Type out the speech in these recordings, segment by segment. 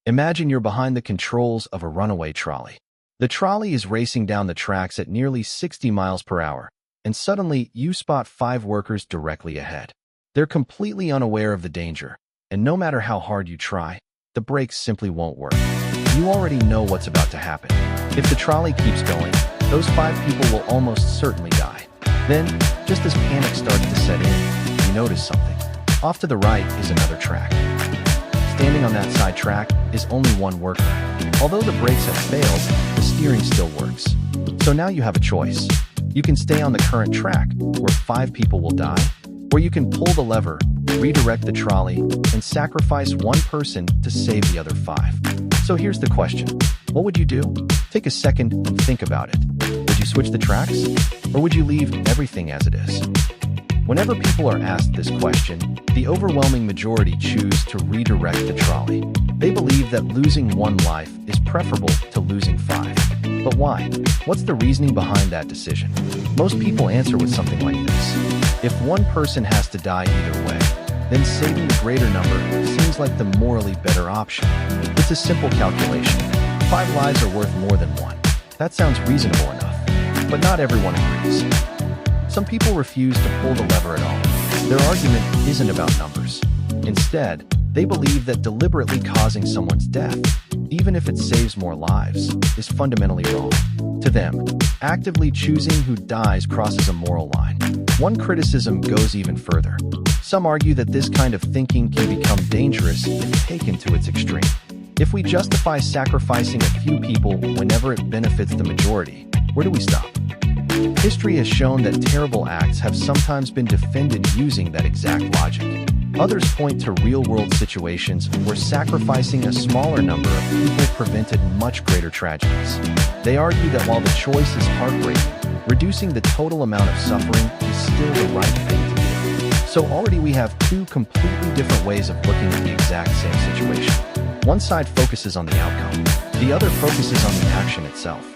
Imagine you're behind the controls of a runaway trolley. The trolley is racing down the tracks at nearly 60 miles per hour, and suddenly you spot 5 workers directly ahead. They're completely unaware of the danger, and no matter how hard you try, the brakes simply won't work. You already know what's about to happen. If the trolley keeps going, those 5 people will almost certainly die. Then, just as panic starts to set in, you notice something. Off to the right is another track. Standing on that side track is only one worker. Although the brakes have failed, the steering still works. So now you have a choice. You can stay on the current track, where 5 people will die, or you can pull the lever, redirect the trolley, and sacrifice one person to save the other 5. So here's the question. What would you do? Take a second and think about it. Would you switch the tracks? Or would you leave everything as it is? Whenever people are asked this question, the overwhelming majority choose to redirect the trolley. They believe that losing one life is preferable to losing 5. But why? What's the reasoning behind that decision? Most people answer with something like this. If one person has to die either way, then saving the greater number seems like the morally better option. It's a simple calculation. 5 lives are worth more than 1. That sounds reasonable enough, but not everyone agrees. Some people refuse to pull the lever at all. Their argument isn't about numbers. Instead, they believe that deliberately causing someone's death, even if it saves more lives, is fundamentally wrong. To them, actively choosing who dies crosses a moral line. One criticism goes even further. Some argue that this kind of thinking can become dangerous if taken to its extreme. If we justify sacrificing a few people whenever it benefits the majority, where do we stop? History has shown that terrible acts have sometimes been defended using that exact logic. Others point to real-world situations where sacrificing a smaller number of people prevented much greater tragedies. They argue that while the choice is heartbreaking, reducing the total amount of suffering is still the right thing to do. So already we have 2 completely different ways of looking at the exact same situation. One side focuses on the outcome, the other focuses on the action itself.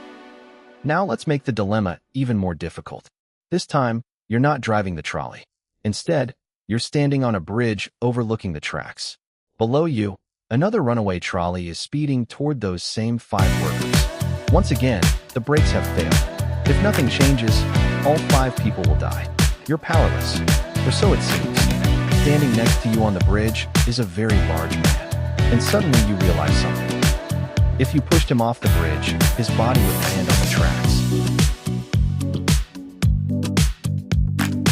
Now let's make the dilemma even more difficult. This time, you're not driving the trolley. Instead, you're standing on a bridge overlooking the tracks. Below you, another runaway trolley is speeding toward those same 5 workers. Once again, the brakes have failed. If nothing changes, all 5 people will die. You're powerless, or so it seems. Standing next to you on the bridge is a very large man, and suddenly you realize something. If you pushed him off the bridge, his body would land on the tracks.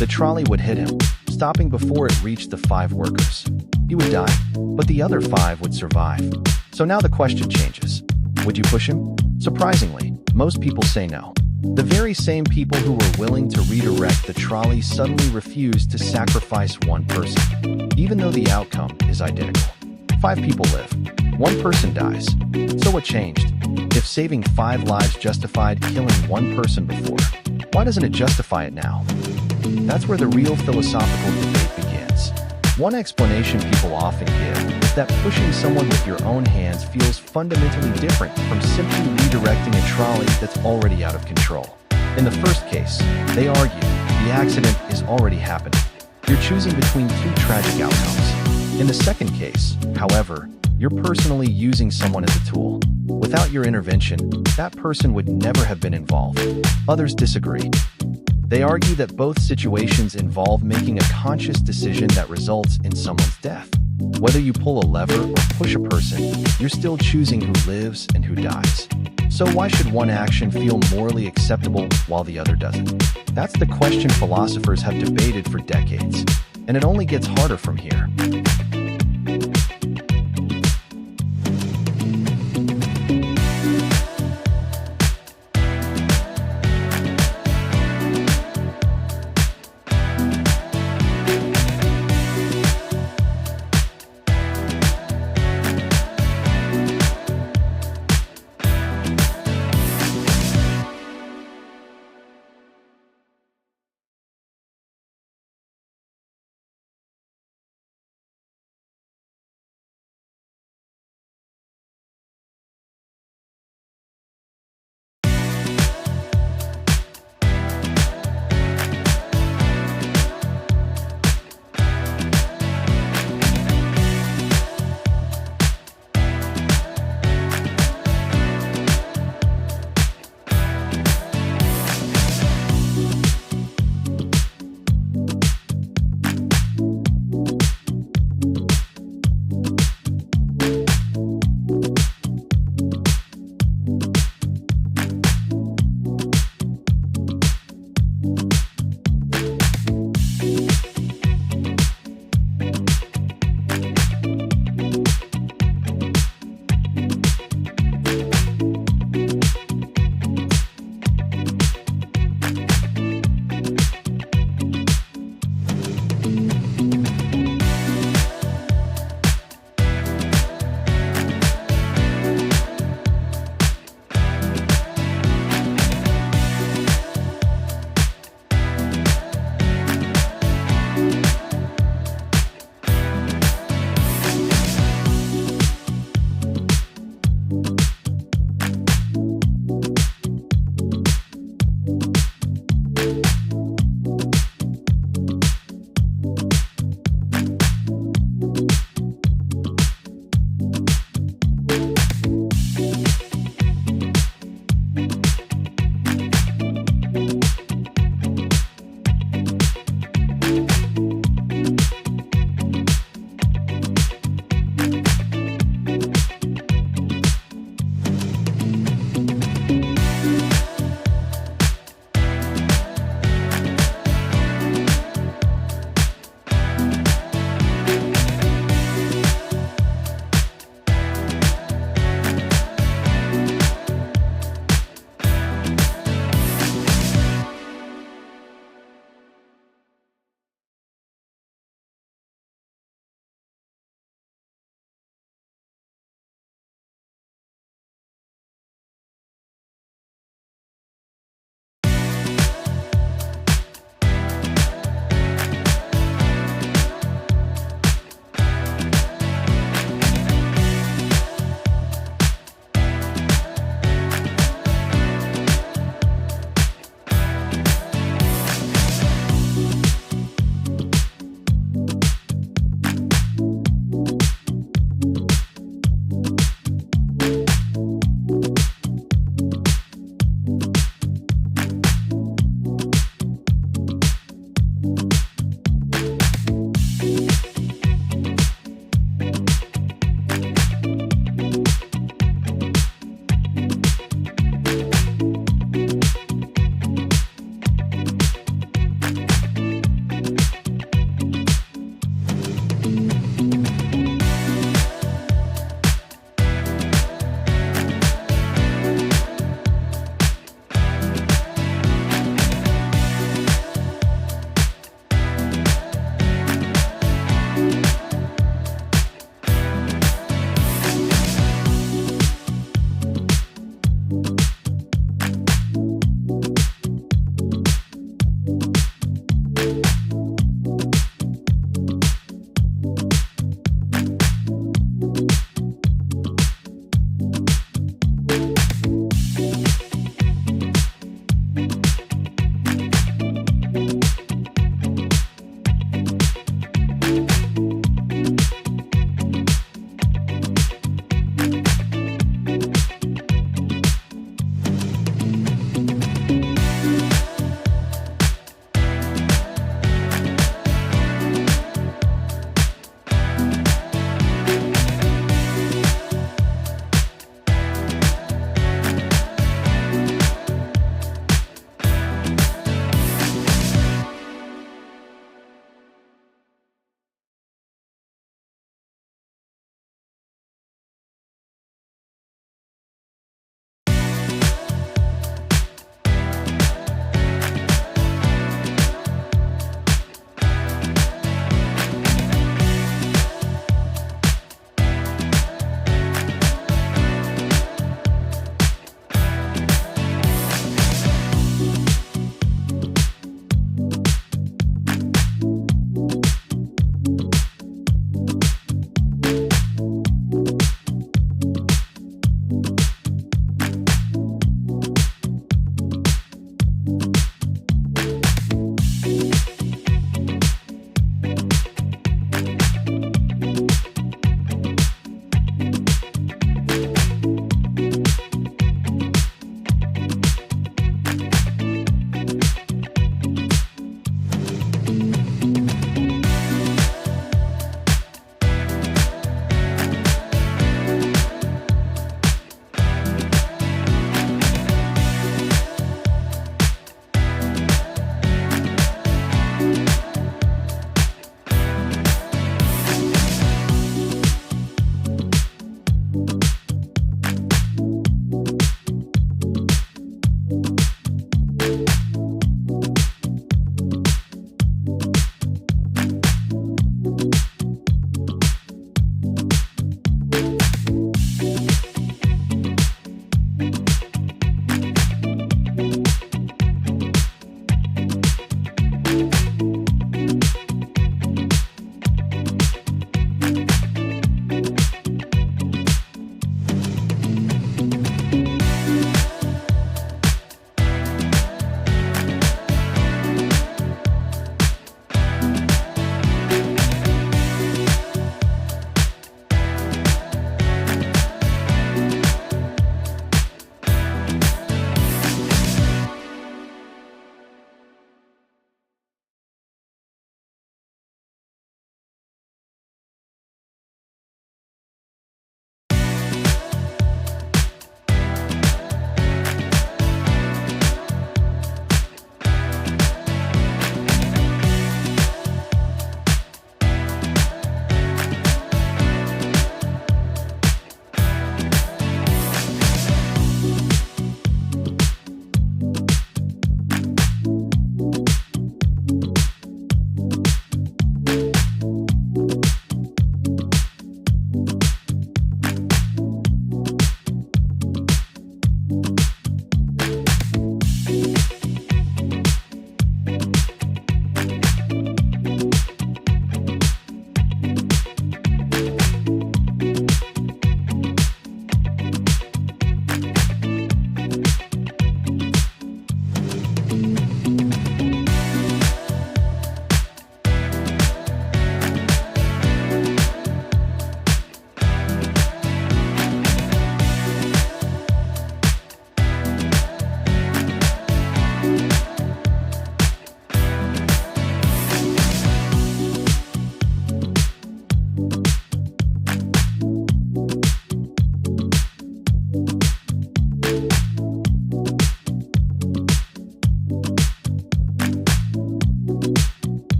The trolley would hit him, stopping before it reached the 5 workers. He would die, but the other 5 would survive. So now the question changes. Would you push him? Surprisingly, most people say no. The very same people who were willing to redirect the trolley suddenly refused to sacrifice one person, even though the outcome is identical. 5 people live. 1 person dies. So what changed? If saving 5 lives justified killing 1 person before, why doesn't it justify it now? That's where the real philosophical debate begins. One explanation people often give is that pushing someone with your own hands feels fundamentally different from simply redirecting a trolley that's already out of control. In the first case, they argue, the accident is already happening. You're choosing between 2 tragic outcomes. In the second case, however, you're personally using someone as a tool. Without your intervention, that person would never have been involved. Others disagree. They argue that both situations involve making a conscious decision that results in someone's death. Whether you pull a lever or push a person, you're still choosing who lives and who dies. So why should one action feel morally acceptable while the other doesn't? That's the question philosophers have debated for decades, and it only gets harder from here.